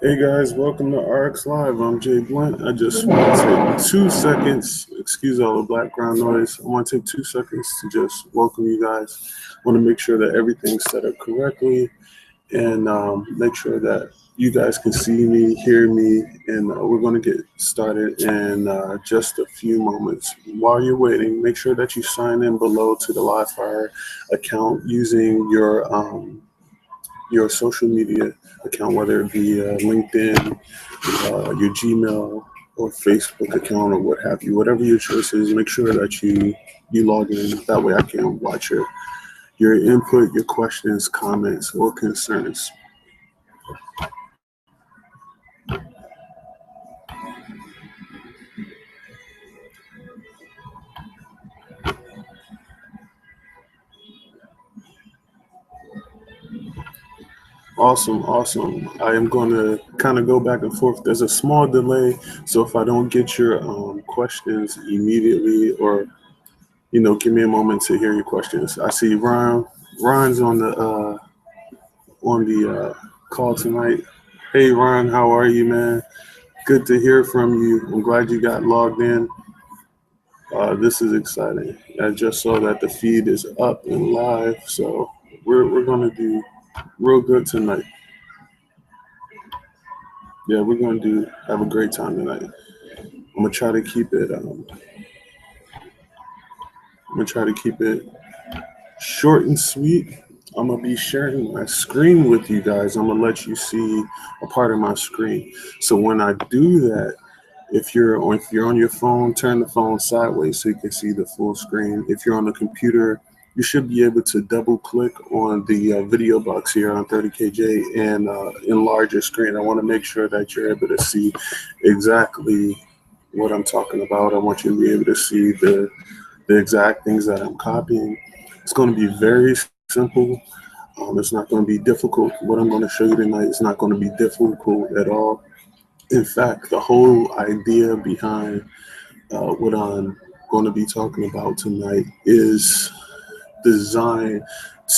Hey guys, welcome to RxLive. I'm Jay Blunt. I just want to take 2 seconds, excuse all the background noise. I want to take 2 seconds to just welcome you guys. I want to make sure that everything's set up correctly and make sure that you guys can see me, hear me, and we're going to get started in just a few moments. While you're waiting, make sure that you sign in below to the LiveFire account using your social media account, whether it be LinkedIn, your Gmail, or Facebook account, or what have you. Whatever your choice is, make sure that you log in. That way, I can watch your input, your questions, comments, or concerns. Awesome, awesome. I am going to kind of go back and forth. There's a small delay, so if I don't get your questions immediately, or give me a moment to hear your questions. I see Ryan. Ryan's on the call tonight. Hey Ryan, how are you, man? Good to hear from you. I'm glad you got logged in. This is exciting. I just saw that the feed is up and live, so we're gonna do real good tonight. Yeah, we're gonna do have a great time tonight. I'm gonna try to keep it. I'm gonna try to keep it short and sweet. I'm gonna be sharing my screen with you guys. I'm gonna let you see a part of my screen. So when I do that, if you're on your phone, turn the phone sideways so you can see the full screen. If you're on the computer, you should be able to double click on the video box here on 30KJ and enlarge your screen. I want to make sure that you're able to see exactly what I'm talking about. I want you to be able to see the exact things that I'm copying. It's going to be very simple. It's not going to be difficult. What I'm going to show you tonight is not going to be difficult at all. In fact, the whole idea behind what I'm going to be talking about tonight is designed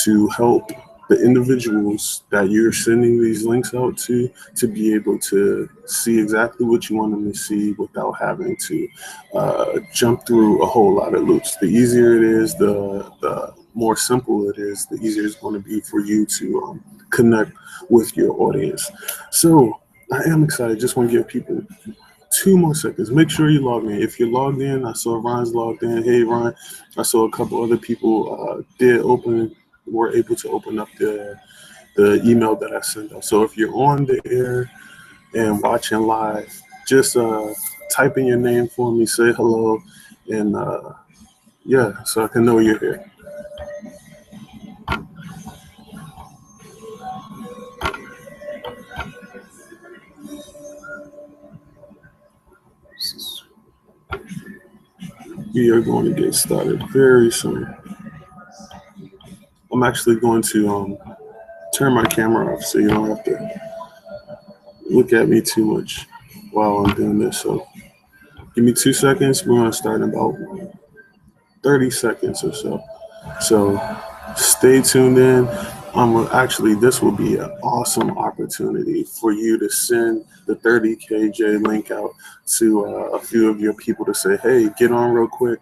to help the individuals that you're sending these links out to be able to see exactly what you want them to see without having to jump through a whole lot of loops. The easier it is, the more simple it is, the easier it's going to be for you to connect with your audience. So I am excited. Just want to give people 2 more seconds. Make sure you log in. If you're logged in, I saw Ryan's logged in. Hey, Ryan. I saw a couple other people were able to open up the email that I sent out. So if you're on the air and watching live, just type in your name for me, say hello, and yeah, so I can know you're here. We are going to get started very soon. I'm actually going to turn my camera off so you don't have to look at me too much while I'm doing this. So give me 2 seconds. We're going to start in about 30 seconds or so. So stay tuned in. Actually, this will be an awesome opportunity for you to send the 30KJ link out to a few of your people to say, hey, get on real quick.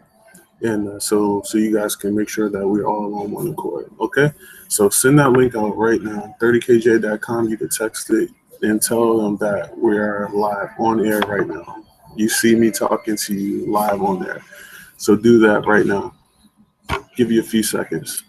And so you guys can make sure that we're all on one accord. Okay. So send that link out right now, 30kj.com. You can text it and tell them that we are live on air right now. You see me talking to you live on there. So do that right now. Give you a few seconds.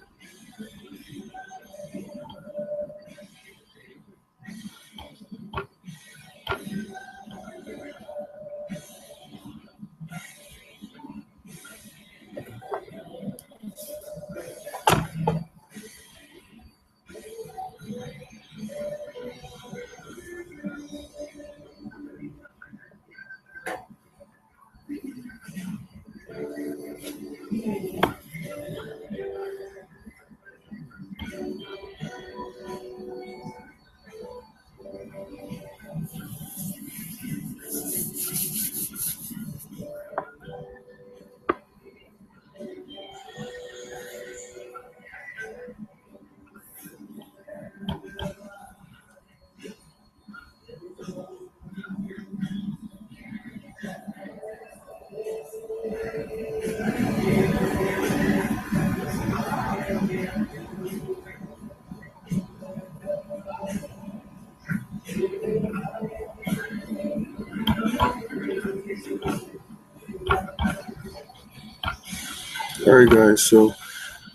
All right, guys. So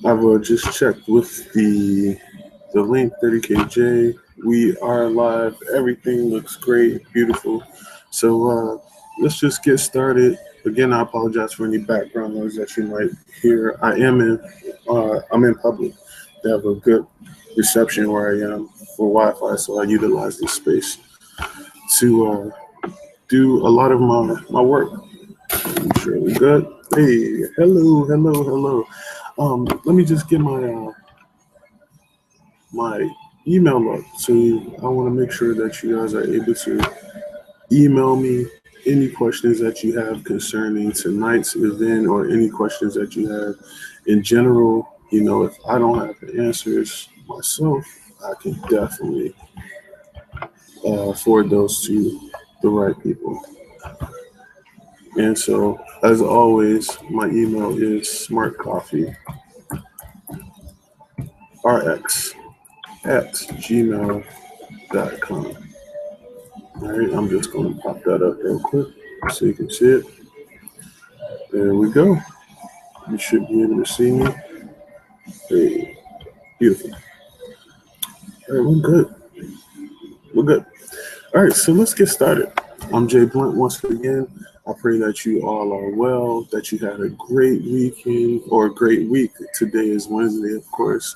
I've just checked with the link 30KJ. We are live. Everything looks great, beautiful. So let's just get started. Again, I apologize for any background noise that you might hear. I'm in public. They have a good reception where I am for Wi-Fi, so I utilize this space to do a lot of my work. I'm sure we're good. Hey, hello. Let me just get my email up. So I want to make sure that you guys are able to email me any questions that you have concerning tonight's event or any questions that you have in general. You know, if I don't have the answers myself, I can definitely forward those to the right people. And so, as always, my email is smartcoffeerx@gmail.com. All right, I'm just going to pop that up real quick so you can see it. There we go. You should be able to see me. Hey, beautiful. All right, we're good. All right, so let's get started. I'm Jay Blunt once again. I pray that you all are well, that you had a great weekend or a great week. Today is Wednesday, of course.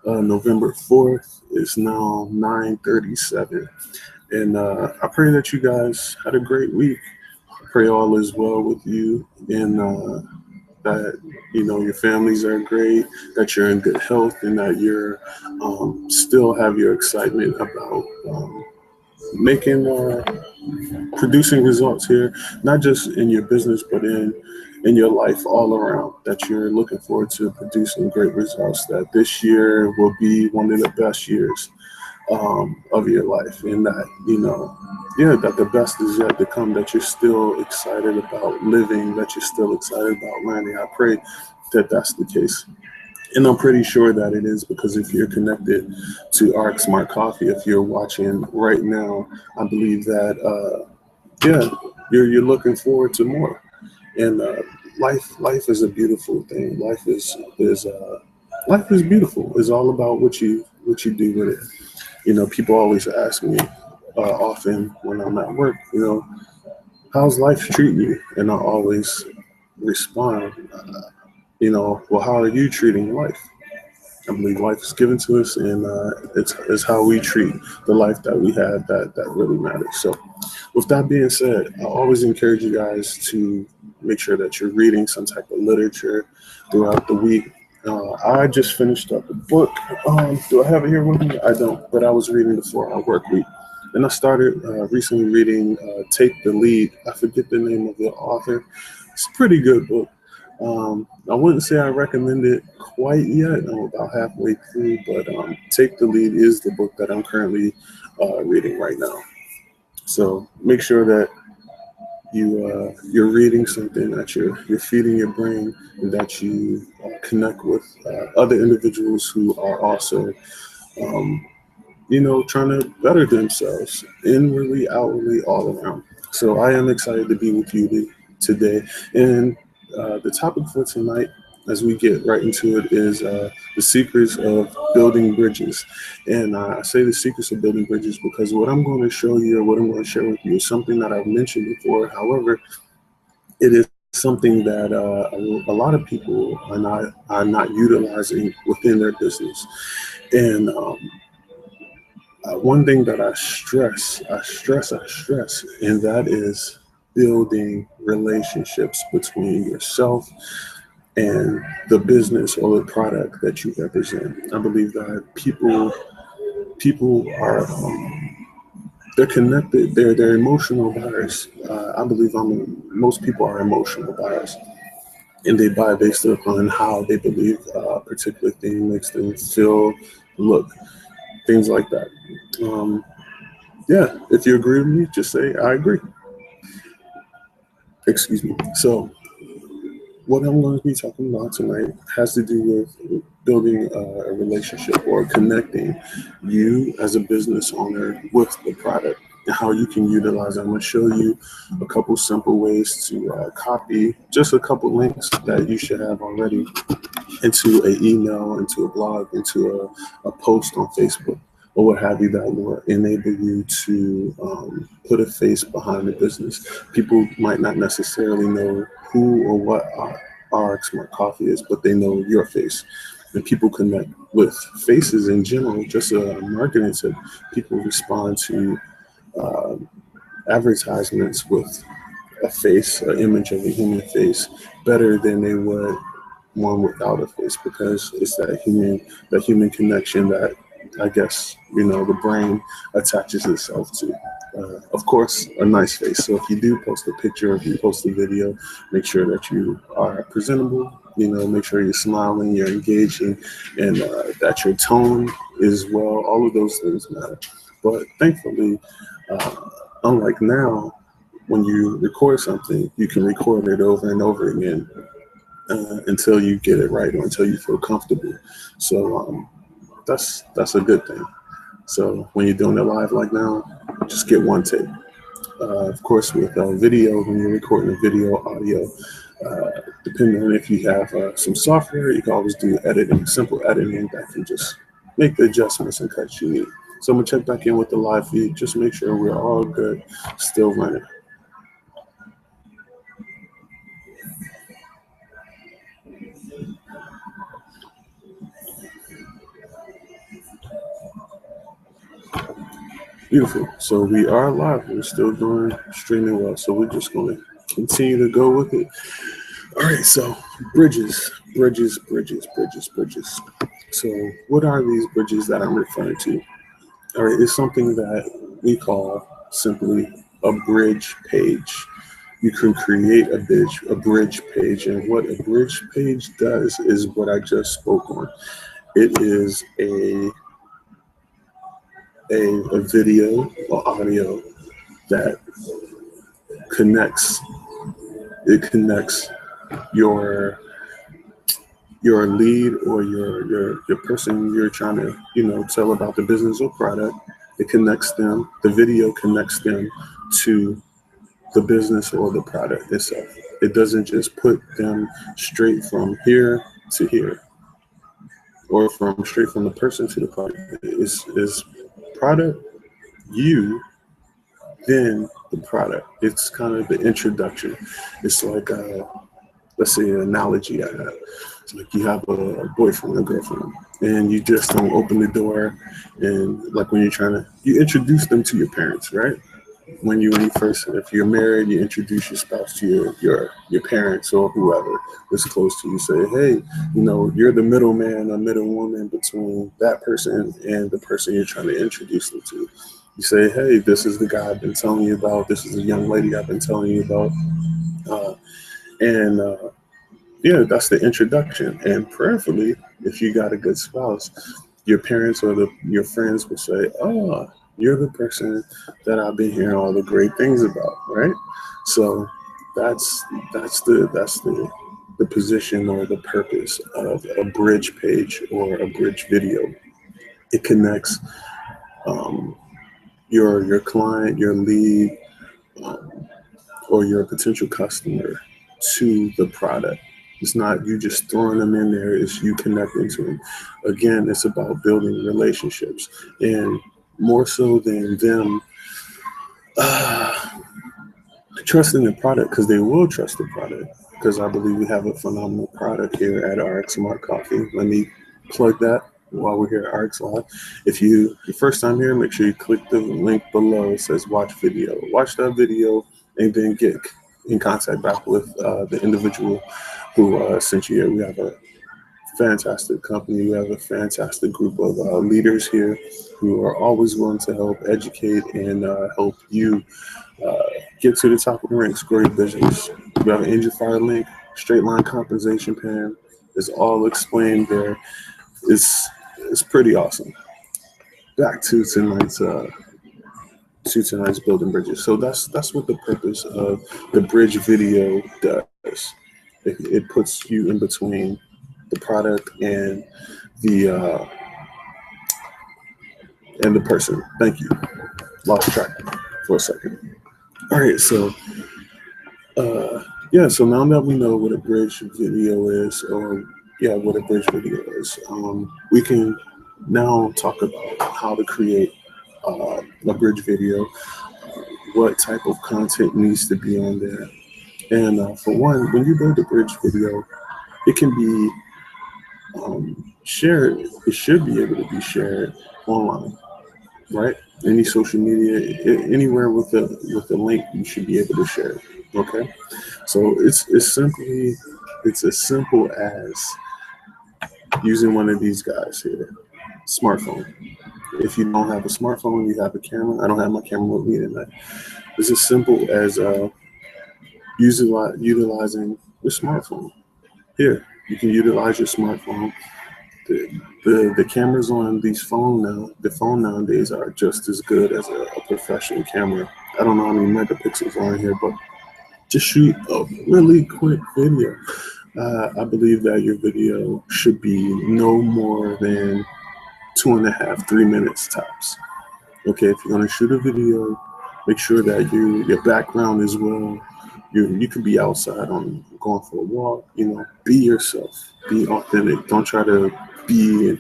November 4th is now 9:37. And I pray that you guys had a great week. I pray all is well with you and that, you know, your families are great, that you're in good health, and that you're still have your excitement about producing results here, not just in your business, but in your life all around, that you're looking forward to producing great results, that this year will be one of the best years of your life, and that, you know, that the best is yet to come, that you're still excited about living, that you're still excited about learning. I pray that that's the case. And I'm pretty sure that it is, because if you're connected to RX Smart Coffee, if you're watching right now, I believe that, you're looking forward to more. And life is a beautiful thing. Life is beautiful. It's all about what you do with it. You know, people always ask me often when I'm at work, you know, how's life treating you? And I always respond, well, how are you treating life? I believe life is given to us, and it's how we treat the life that we have that really matters. So with that being said, I always encourage you guys to make sure that you're reading some type of literature throughout the week. I just finished up a book. Do I have it here with me? I don't, but I was reading the 4-Hour Work Week. And I started recently reading Take the Lead. I forget the name of the author. It's a pretty good book. I wouldn't say I recommend it quite yet. I'm about halfway through, but Take the Lead is the book that I'm currently reading right now. So make sure that you're reading something, that you're feeding your brain, and that you connect with other individuals who are also trying to better themselves inwardly, outwardly, all around. So I am excited to be with you today. And the topic for tonight, as we get right into it, is the secrets of building bridges. And I say the secrets of building bridges because what I'm going to show you, or what I'm going to share with you, is something that I've mentioned before. However, it is something that a lot of people are not utilizing within their business. And one thing that I stress, and that is building relationships between yourself and the business or the product that you represent. I believe that people are they're connected. They're emotional buyers. I believe most people are emotional buyers, and they buy based upon how they believe a particular thing makes them feel, look, things like that. If you agree with me, just say I agree. Excuse me. So what I'm going to be talking about tonight has to do with building a relationship or connecting you as a business owner with the product. and how you can utilize it. I'm going to show you a couple simple ways to copy just a couple links that you should have already into an email, into a blog, into a post on Facebook, or what have you, that will enable you to put a face behind the business. People might not necessarily know who or what RX Smart Coffee is, but they know your face. And people connect with faces in general. Just a marketing tip, people respond to advertisements with a face, an image of a human face, better than they would one without a face, because it's that human connection that I guess the brain attaches itself to. Of course, a nice face. So if you do post a picture, if you post a video, make sure that you are presentable. Make sure you're smiling, you're engaging, and that your tone is well. All of those things matter. But thankfully, unlike now, when you record something, you can record it over and over again until you get it right, or until you feel comfortable. So that's a good thing. So when you're doing it live like now, just get one take. Of course, with video, when you're recording a video, audio, depending on if you have some software, you can always do editing, simple editing that can just make the adjustments and cuts you need. So I'm gonna check back in with the live feed, just make sure we're all good, still running. Beautiful. So we are live. We're still doing streaming well. So we're just going to continue to go with it. All right. So bridges. So what are these bridges that I'm referring to? All right. It's something that we call simply a bridge page. You can create a bridge page. And what a bridge page does is what I just spoke on. It is a video or audio that connects your lead, or your person you're trying to tell about the business or product. It connects them. The video connects them to the business or the product itself. It doesn't just put them straight from here to here, or straight from the person to the product. It's product, you, then the product. It's kind of the introduction. It's like, let's say, an analogy I have. It's like you have a boyfriend or girlfriend, and you just don't open the door, and like when you introduce them to your parents, right? When you first, if you're married, you introduce your spouse to your parents or whoever is close to you. Say, hey, you're the middleman or middlewoman between that person and the person you're trying to introduce them to. You say, hey, this is the guy I've been telling you about. This is the young lady I've been telling you about. Yeah, that's the introduction. And prayerfully, if you got a good spouse, your parents or your friends will say, oh, you're the person that I've been hearing all the great things about, right? So that's the position or the purpose of a bridge page or a bridge video. It connects your client, your lead, or your potential customer to the product. It's not you just throwing them in there, it's you connecting to them. Again, it's about building relationships, and more so than them trusting the product, because they will trust the product, because I believe we have a phenomenal product here at RX Smart Coffee. Let me plug that while we're here at RxLive. If your first time here, make sure you click the link below. It says watch video. Watch that video and then get in contact back with the individual who sent you here. We have a fantastic company. We have a fantastic group of leaders here who are always willing to help educate and help you get to the top of the ranks, grow your business. We have an Angel Fire link, straight line compensation plan. It's all explained there. It's pretty awesome. Back to tonight's building bridges. So that's what the purpose of the bridge video does. It puts you in between the product and the person. Thank you. Lost track. for a second. All right, so yeah, so now that we know what a bridge video is, or yeah, what a bridge video is, we can now talk about how to create a bridge video, what type of content needs to be on there. And for one, when you build a bridge video, it can be shared. It should be able to be shared online, right? Any social media, anywhere with a link, you should be able to share it. Okay, so it's as simple as using one of these guys here, smartphone. If you don't have a smartphone, you have a camera. I don't have my camera with me tonight. It's as simple as utilizing your smartphone. Here, you can utilize your smartphone. The cameras on the phone nowadays are just as good as a professional camera. I don't know how many megapixels are in here, but to shoot a really quick video, I believe that your video should be no more than 2.5, 3 minutes tops. Okay, if you're gonna shoot a video, make sure that your background is well. You can be outside on going for a walk. Be yourself, be authentic. Don't try to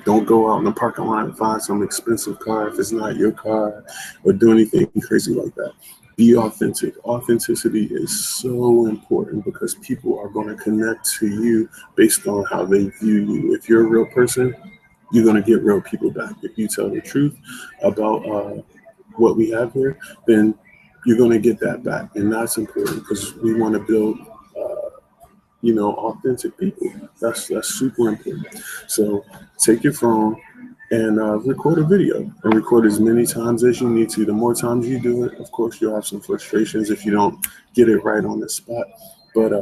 don't go out in the parking lot and find some expensive car if it's not your car, or do anything crazy like that. Be authentic. Authenticity is so important because people are going to connect to you based on how they view you. If you're a real person, you're going to get real people back. If you tell the truth about what we have here, then you're going to get that back. And that's important because we want to build, authentic people. That's super important. So take your phone and record a video and record as many times as you need to. The more times you do it, of course, you'll have some frustrations if you don't get it right on the spot. But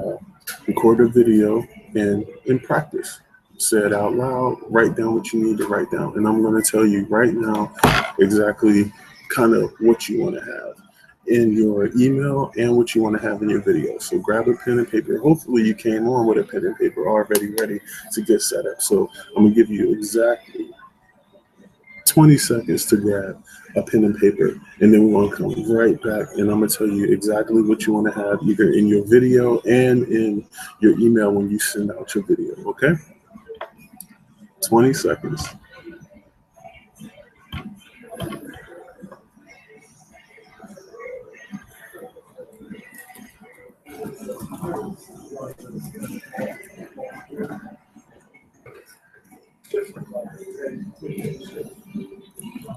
record a video and practice. Say it out loud, write down what you need to write down. And I'm going to tell you right now exactly kind of what you want to have in your email and what you want to have in your video. So grab a pen and paper. Hopefully you came on with a pen and paper already ready to get set up. So I'm going to give you exactly 20 seconds to grab a pen and paper, and then we're going to come right back and I'm going to tell you exactly what you want to have either in your video and in your email when you send out your video. Okay? 20 seconds.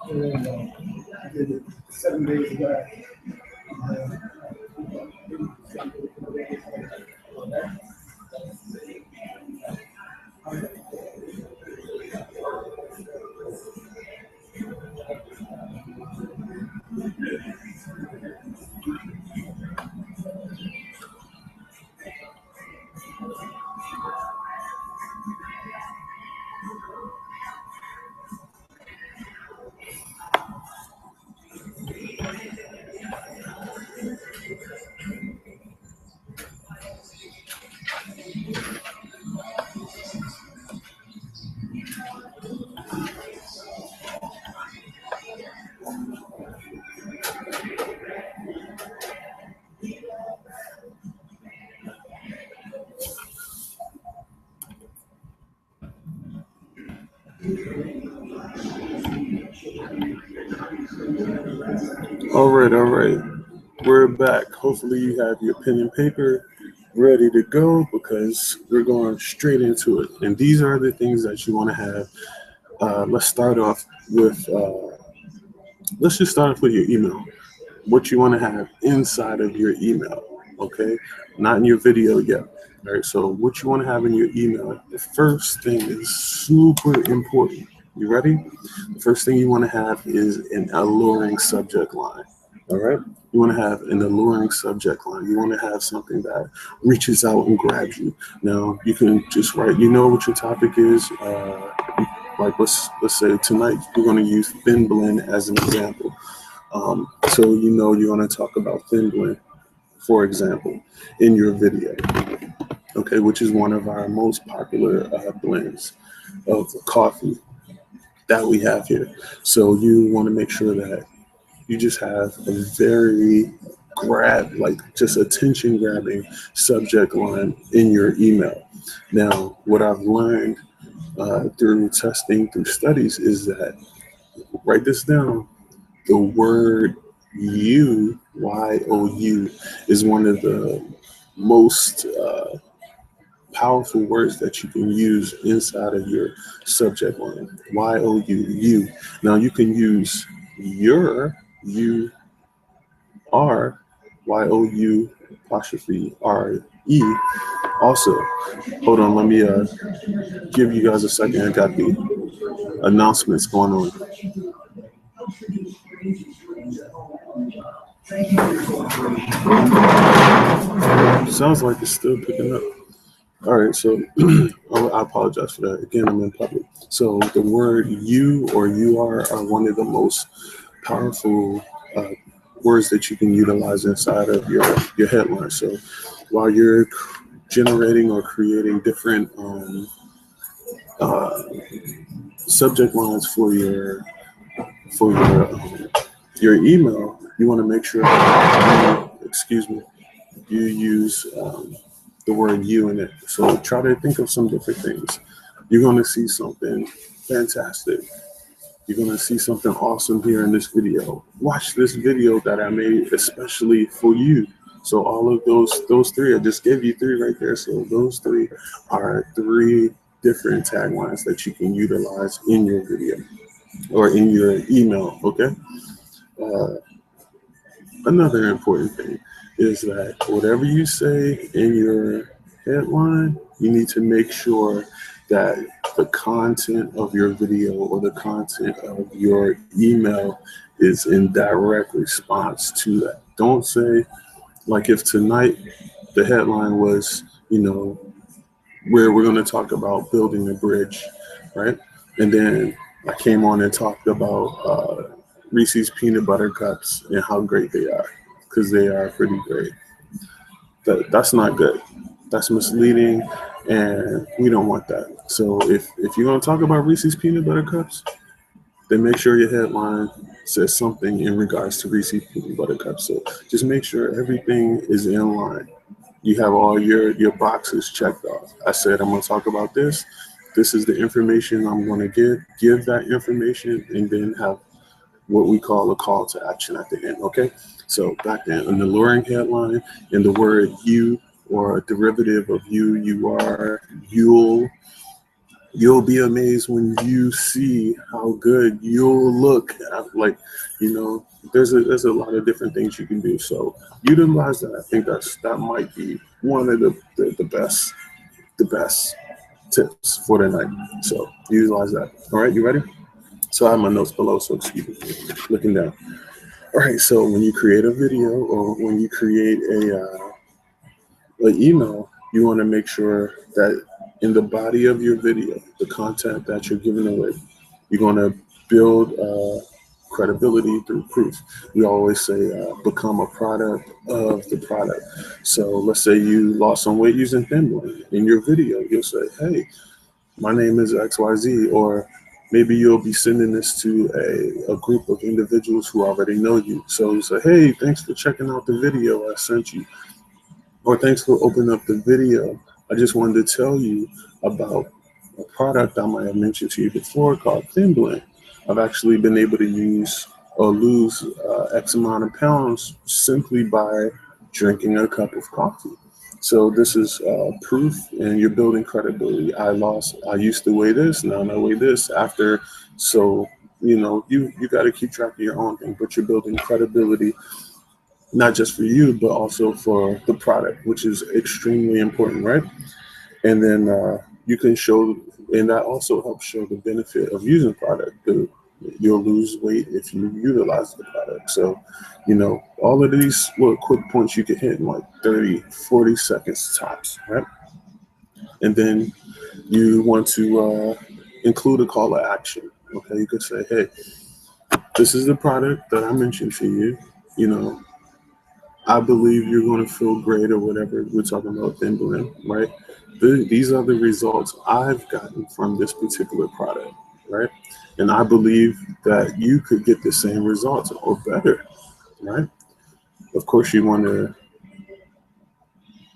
I did it 7 days back. All right. We're back. Hopefully you have your pen and paper ready to go because we're going straight into it. And these are the things that you want to have. Let's start off with, let's just start off with your email. What you want to have inside of your email, okay? Not in your video yet. All right, so what you want to have in your email, the first thing is super important. You ready? The first thing you want to have is an alluring subject line. All right? You want to have an alluring subject line. You want to have something that reaches out and grabs you. Now, you can just write, what your topic is. Like let's say tonight, we're going to use thin blend as an example. So you're going to talk about thin blend, for example, in your video, okay, which is one of our most popular blends of coffee that we have here. So you want to make sure that you just have a very just attention grabbing subject line in your email. Now, what I've learned through testing, through studies, is that, write this down, the word you, Y-O-U, is one of the most powerful words that you can use inside of your subject line. Y-O-U, you. Now you can use your, you are, Y-O-U apostrophe R-E also. Hold on, let me give you guys a second. I got the announcements going on. Sounds like it's still picking up. All right, so I apologize for that. Again, I'm in public. So the word you or you are one of the most powerful words that you can utilize inside of your headline. So while you're generating or creating different subject lines for your email, you want to make sure that you use the word you in it. So try to think of some different things. You're going to see something fantastic. You're going to see something awesome here in this video. Watch this video that I made especially for you. So all of those three, I just gave you three right there. So those three are three different taglines that you can utilize in your video or in your email, okay? Another important thing is that whatever you say in your headline, you need to make sure that the content of your video or the content of your email is in direct response to that. Don't say, like, if tonight the headline was, where we're going to talk about building a bridge, right? And then I came on and talked about Reese's peanut butter cups and how great they are, because they are pretty great. That's not good. That's misleading, and we don't want that. So if you're going to talk about Reese's peanut butter cups, then make sure your headline says something in regards to Reese's peanut butter cups. So just make sure everything is in line. You have all your boxes checked off. I said I'm going to talk about this. This is the information I'm going to give that information, and then have what we call a call to action at the end, okay? So back then, an alluring headline, and the word you, or a derivative of you, you are, you'll be amazed when you see how good you'll look. There's a lot of different things you can do. So utilize that. I think that might be one of the best tips for the night. So utilize that. All right, you ready? So I have my notes below, so excuse me, looking down. All right, so when you create a video or when you create an email, you want to make sure that in the body of your video, the content that you're giving away, you're going to build credibility through proof. We always say become a product of the product. So let's say you lost some weight using Thin Blend. In your video, you'll say, hey, my name is XYZ, or maybe you'll be sending this to a group of individuals who already know you. So you say, hey, thanks for checking out the video I sent you. Or thanks for opening up the video. I just wanted to tell you about a product I might have mentioned to you before called Thin Blend. I've actually been able to use or lose X amount of pounds simply by drinking a cup of coffee. So this is proof, and you're building credibility. I used to weigh this, now I weigh this after. So, you got to keep track of your own thing, but you're building credibility, not just for you, but also for the product, which is extremely important, right? And then you can show, and that also helps show the benefit of using the product. You'll lose weight if you utilize the product. So, all of these little quick points you can hit in like 30, 40 seconds tops, right? And then you want to include a call to action. Okay, you could say, hey, this is the product that I mentioned to you. I believe you're going to feel great, or whatever. We're talking about Thin Blend, right? These are the results I've gotten from this particular product, right? And I believe that you could get the same results or better, right? Of course, you want to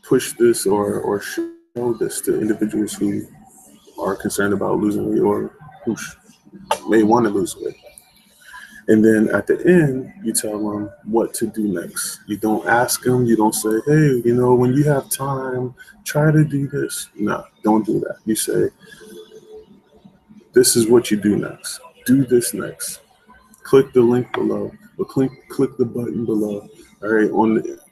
push this or show this to individuals who are concerned about losing weight or who may want to lose weight. And then at the end, you tell them what to do next. You don't ask them, you don't say, hey, when you have time, try to do this. No, don't do that. You say, this is what you do next. Do this next. Click the link below or click the button below. All right,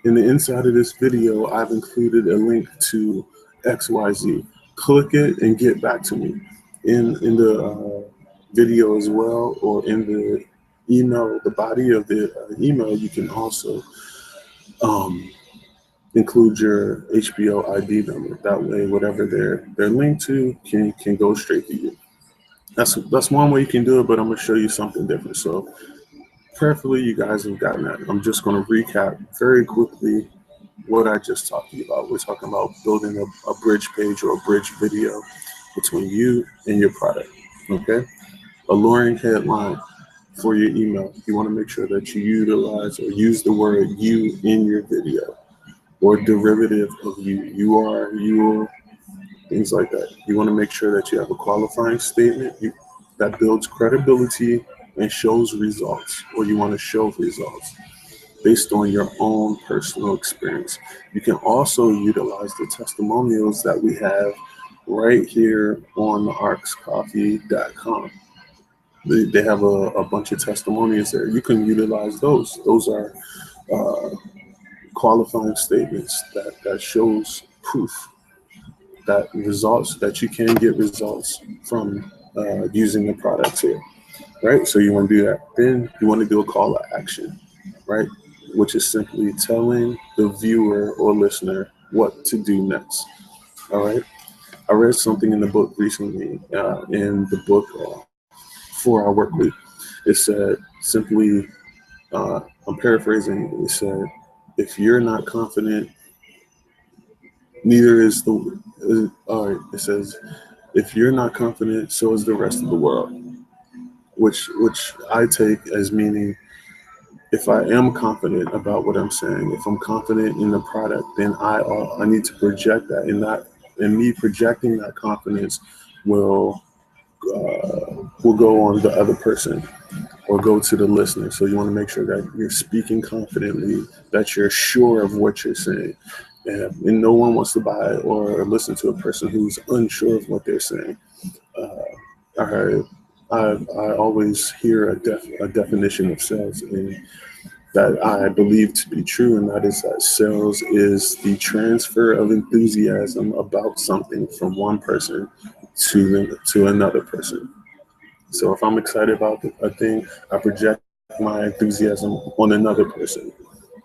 in the inside of this video, I've included a link to XYZ. Click it and get back to me. In the video as well, or in the email, the body of the email, you can also include your HBO ID number. That way, whatever they're linked to can go straight to you. That's one way you can do it, but I'm gonna show you something different. So prayerfully, you guys have gotten that. I'm just gonna recap very quickly what I just talked to you about. We're talking about building a bridge page or a bridge video between you and your product, okay? Alluring headline for your email. You wanna make sure that you utilize or use the word you in your video, or derivative of you are, you, things like that. You want to make sure that you have a qualifying statement that builds credibility and shows results, or you want to show results based on your own personal experience. You can also utilize the testimonials that we have right here on the RxCoffee.com. They have a bunch of testimonials there. You can utilize those. Those are qualifying statements that shows proof that results, that you can get results from using the products here, right? So you want to do that. Then you want to do a call to action, right? Which is simply telling the viewer or listener what to do next, all right? I read something in the book recently, in the book 4 Hour Work Week. It said simply, I'm paraphrasing, it said, if you're not confident, neither is it says, if you're not confident, so is the rest of the world, which I take as meaning, if I am confident about what I'm saying, if I'm confident in the product, then I need to project that, and me projecting that confidence will go on the other person or go to the listener. So you want to make sure that you're speaking confidently, that you're sure of what you're saying. And no one wants to buy or listen to a person who's unsure of what they're saying. I always hear a definition of sales, and that I believe to be true, and that is that sales is the transfer of enthusiasm about something from one person to another person. So if I'm excited about a thing, I project my enthusiasm on another person,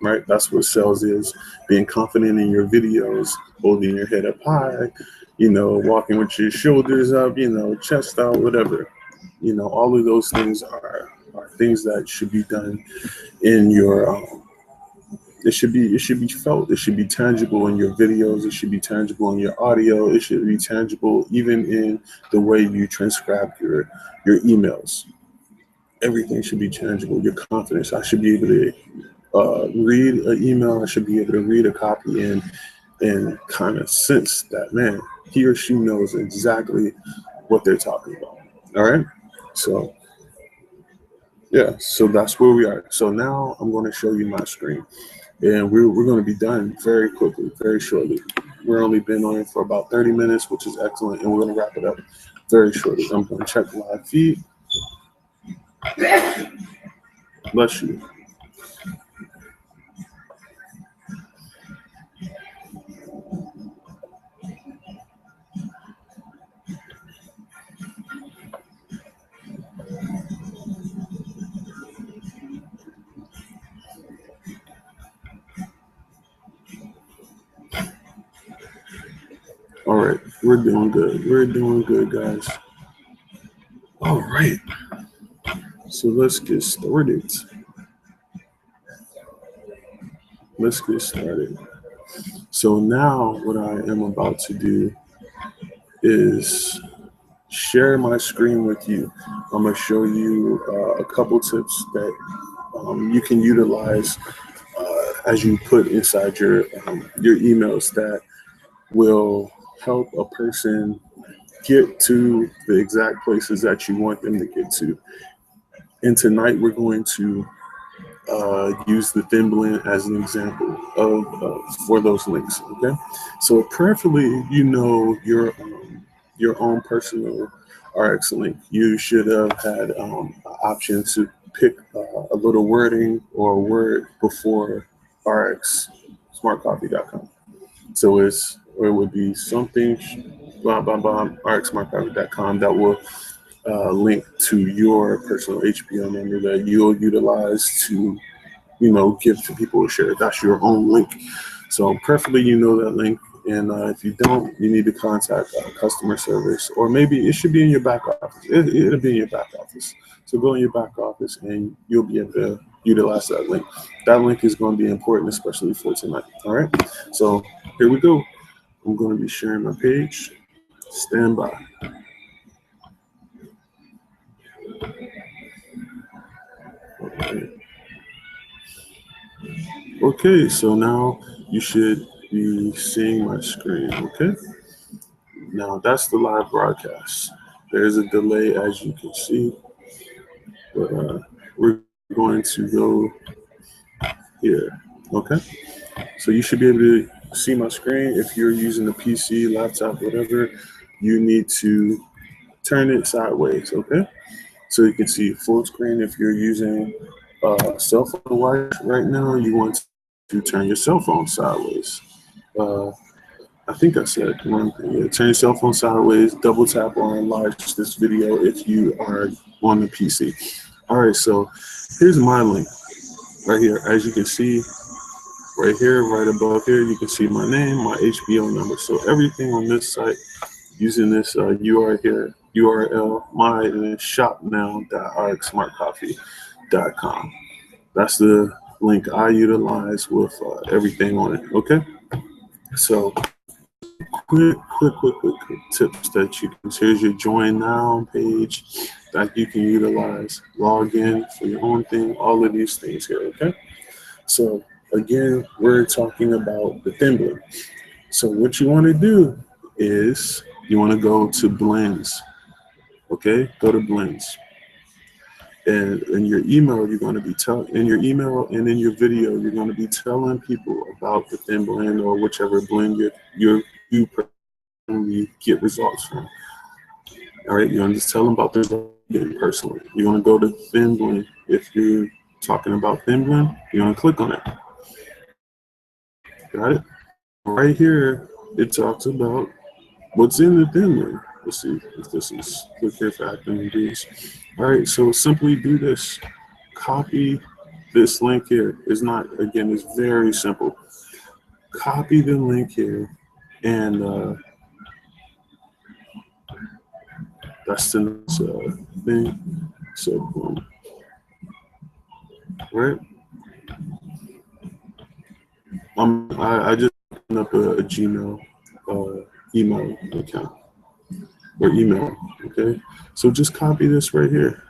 right? That's what sales is. Being confident in your videos, holding your head up high, walking with your shoulders up, chest out, whatever. All of those things are things that should be done in your, it should be felt, it should be tangible in your videos, it should be tangible in your audio, it should be tangible even in the way you transcribe your emails. Everything should be tangible. Your confidence. I should be able to read an email. I should be able to read a copy and kind of sense that, man, he or she knows exactly what they're talking about. All right. So yeah, so that's where we are. So now I'm going to show you my screen, and we're going to be done very quickly, very shortly. We're only been on it for about 30 minutes, which is excellent, and we're going to wrap it up very shortly. I'm going to check live feed. Bless you. All right, we're doing good. We're doing good, guys. All right, so let's get started. So now what I am about to do is share my screen with you. I'm going to show you a couple tips that you can utilize as you put inside your emails that will help a person get to the exact places that you want them to get to. And tonight we're going to use the thin blend as an example of for those links. Okay, so preferably your own personal RX link. You should have had an option to pick a little wording or a word before RxSmartCoffee.com. So it would be something blah blah blah RxSmartCoffee.com that will link to your personal HBO number that you'll utilize to, give to people to share. That's your own link. So preferably that link. And if you don't, you need to contact customer service, or maybe it should be in your back office. It'll be in your back office. So go in your back office and you'll be able to utilize that link. That link is going to be important, especially for tonight. All right. So here we go. I'm going to be sharing my page. Stand by. Okay, so now you should be seeing my screen, okay? Now that's the live broadcast. There's a delay, as you can see, but we're going to go here, okay? So you should be able to see my screen. If you're using a PC, laptop, whatever, you need to turn it sideways, okay? So you can see full screen. If you're using a cell phone to watch right now, you want to turn your cell phone sideways. I think I said one thing. Yeah, turn your cell phone sideways, double tap or enlarge this video if you are on the PC. All right, so here's my link right here. As you can see, right here, right above here, you can see my name, my HBO number. So everything on this site using this URL, my shopnow.rxsmartcoffee.com. That's the link I utilize with everything on it. Okay, so quick tips that you can. Here's your join now page that you can utilize. Log in for your own thing. All of these things here. Okay, so again, we're talking about the thin blend. So what you want to do is you want to go to blends. Okay, go to blends. And in your email, you're going to be in your email and in your video, you're going to be telling people about the thin blend or whichever blend you personally get results from. All right, you're going to just tell them about the result personally. You're going to go to thin blend. If you're talking about thin blend, you're going to click on it. Got it? Right here, it talks about what's in the thin blend. Let's see if this is click here for activities. All right, so simply do this. Copy this link here. It's not, again, it's very simple. Copy the link here, and that's the next thing. So boom. Right? I just opened up a Gmail email account or email. Okay, so just copy this right here.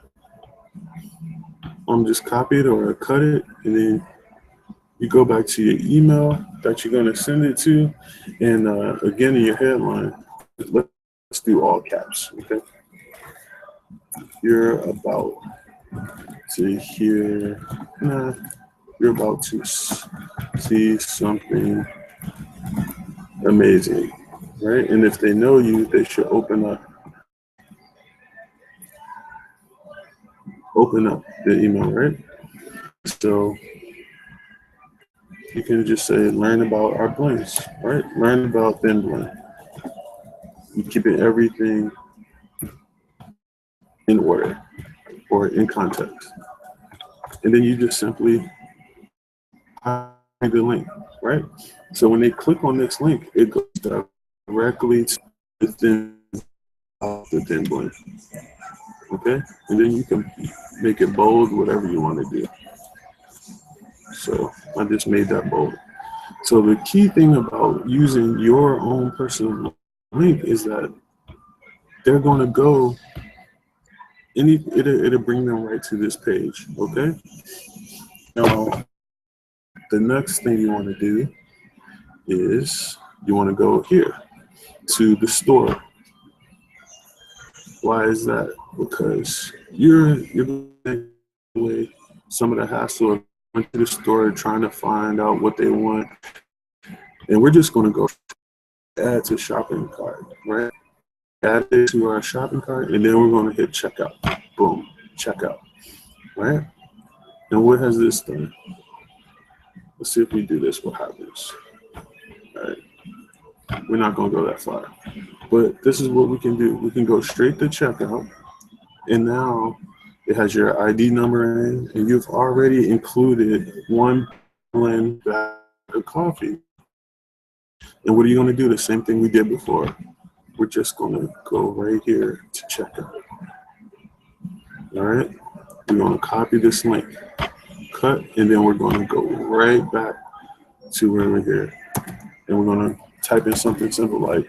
Just copy it or cut it, and then you go back to your email that you're going to send it to, and again in your headline, let's do all caps. Okay, you're about to hear. You're about to see something amazing, right? And if they know you, they should open up the email, right? So you can just say, learn about our blends, right? Learn about thin blend. You keep everything in order or in context. And then you just simply find the link, right? So when they click on this link, it goes directly to the thin blend. Okay? And then you can make it bold, whatever you want to do. So I just made that bold. So the key thing about using your own personal link is that they're going to go, it'll bring them right to this page, okay? Now, the next thing you want to do is you want to go here to the store. Why is that? Because you're going to take away some of the hassle of going to the store trying to find out what they want. And we're just going to go add to shopping cart, right? Add it to our shopping cart, and then we're going to hit checkout. Boom, checkout, right? And what has this done? Let's see if we do this, what happens. All right. We're not going to go that far. But this is what we can do. We can go straight to checkout, and now it has your ID number in, and you've already included 1 blend bag of coffee. And what are you going to do? The same thing we did before. We're just going to go right here to checkout. All right? We're going to copy this link, cut, and then we're going to go right back to where we're here. And we're going to type in something simple like,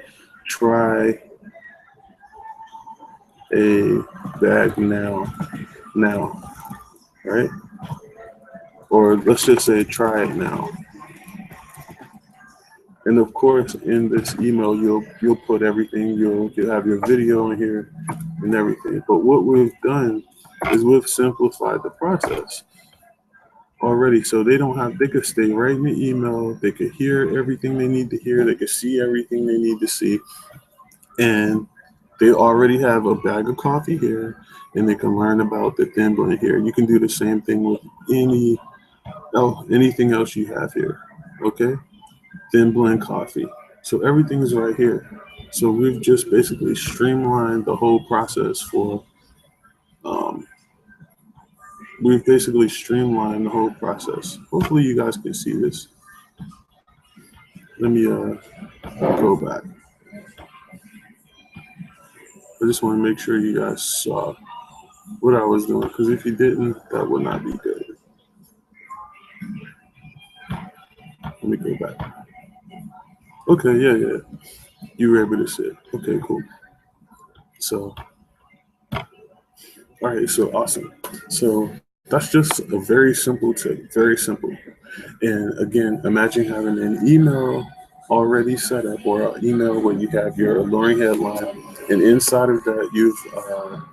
try a bag now, right? Or let's just say, try it now. And of course, in this email, you'll put everything. You'll have your video in here and everything. But what we've done is we've simplified the process already, so they could stay right in the email. They could hear everything they need to hear. They could see everything they need to see, and they already have a bag of coffee here, and they can learn about the thin blend here. You can do the same thing with anything else you have here. Okay. Thin blend coffee. So everything is right here. So we've just basically streamlined the whole process for, Hopefully you guys can see this. Let me go back. I just want to make sure you guys saw what I was doing, because if you didn't, that would not be good. Let me go back. Okay, yeah. You were able to see it. Okay, cool. So, all right, so awesome. So that's just a very simple tip, very simple. And again, imagine having an email already set up, or an email where you have your alluring headline, and inside of that, you've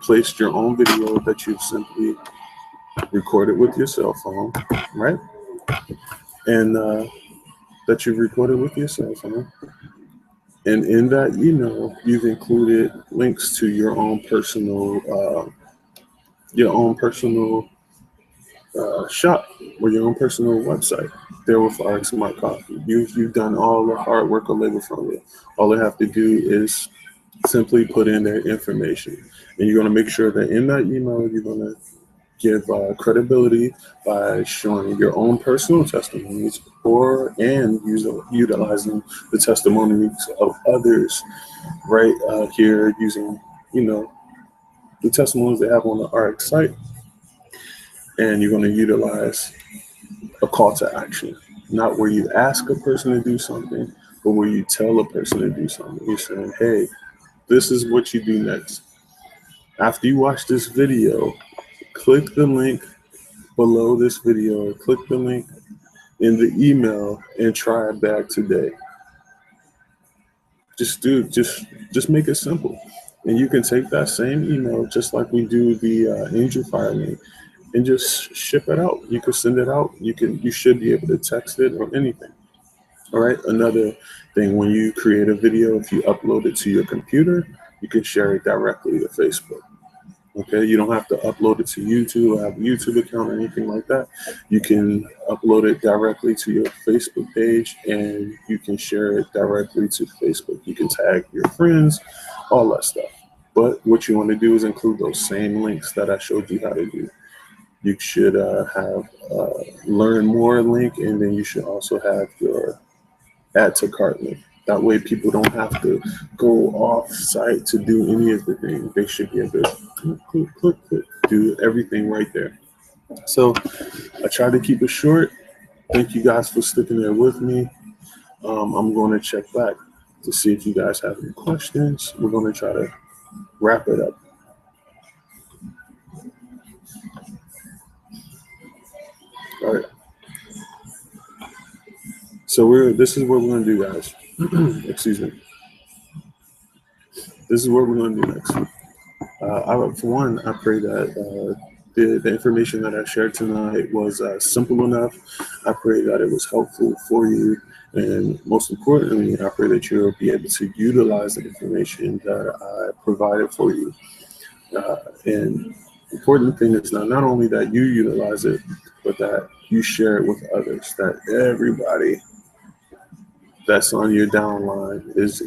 placed your own video that you've simply recorded with your cell phone, right? And that you've recorded with your cell phone. And in that email, you've included links to your own personal shop or your own personal website there with Rx My Coffee. You've done all the hard work or labor from it. All they have to do is simply put in their information, and you're going to make sure that in that email you're going to give credibility by showing your own personal testimonies and utilizing the testimonies of others right here, using the testimonies they have on the Rx site. And you're going to utilize a call to action, not where you ask a person to do something, but where you tell a person to do something. You're saying, hey, this is what you do next. After you watch this video, click the link below this video, or click the link in the email and try it back today. Just make it simple. And you can take that same email, just like we do the Angel Fire link, and just ship it out. You can send it out. You should be able to text it or anything. All right. Another thing, when you create a video, if you upload it to your computer, you can share it directly to Facebook. Okay, you don't have to upload it to YouTube or have a YouTube account or anything like that. You can upload it directly to your Facebook page, and you can share it directly to Facebook. You can tag your friends, all that stuff. But what you want to do is include those same links that I showed you how to do. You should have learn more link, and then you should also have your add to cart link. That way people don't have to go off site to do any of the things. They should be able to click, do everything right there. So I try to keep it short. Thank you guys for sticking there with me. I'm going to check back to see if you guys have any questions. We're going to try to wrap it up. All right. So this is what we're going to do, guys. Excuse me. This is what we're going to do next. For one, I pray that the information that I shared tonight was simple enough. I pray that it was helpful for you. And most importantly, I pray that you'll be able to utilize the information that I provided for you. And the important thing is not only that you utilize it, but that you share it with others, that everybody that's on your downline is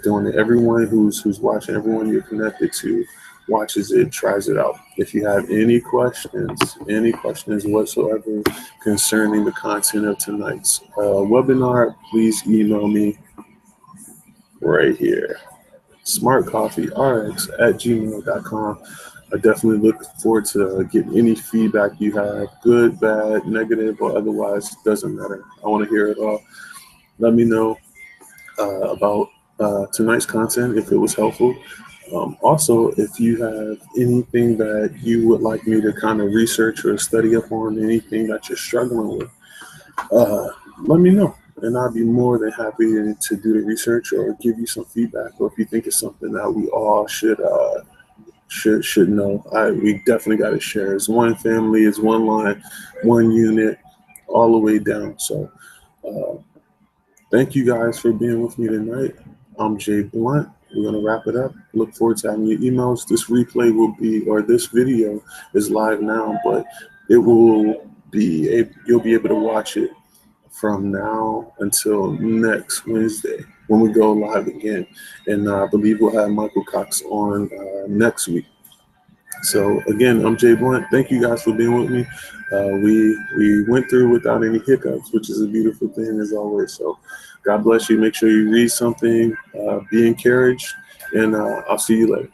doing it. Everyone who's watching, everyone you're connected to watches it, tries it out. If you have any questions whatsoever concerning the content of tonight's webinar, please email me right here, smartcoffeerx@gmail.com. I definitely look forward to getting any feedback you have, good, bad, negative, or otherwise, doesn't matter. I want to hear it all. Let me know about tonight's content, if it was helpful. Also, if you have anything that you would like me to kind of research or study up on, anything that you're struggling with, let me know. And I'll be more than happy to do the research or give you some feedback. Or if you think it's something that we all should know, we definitely got to share. It's one family, it's one line, one unit, all the way down. So thank you guys for being with me tonight. I'm Jay Blunt. We're going to wrap it up. Look forward to having your emails. This replay will be, or this video is live now, but it will be, you'll be able to watch it from now until next Wednesday when we go live again. And I believe we'll have Michael Cox on next week. So again, I'm Jay Blunt. Thank you guys for being with me. We went through without any hiccups, which is a beautiful thing as always. So God bless you. Make sure you read something, be encouraged, and I'll see you later.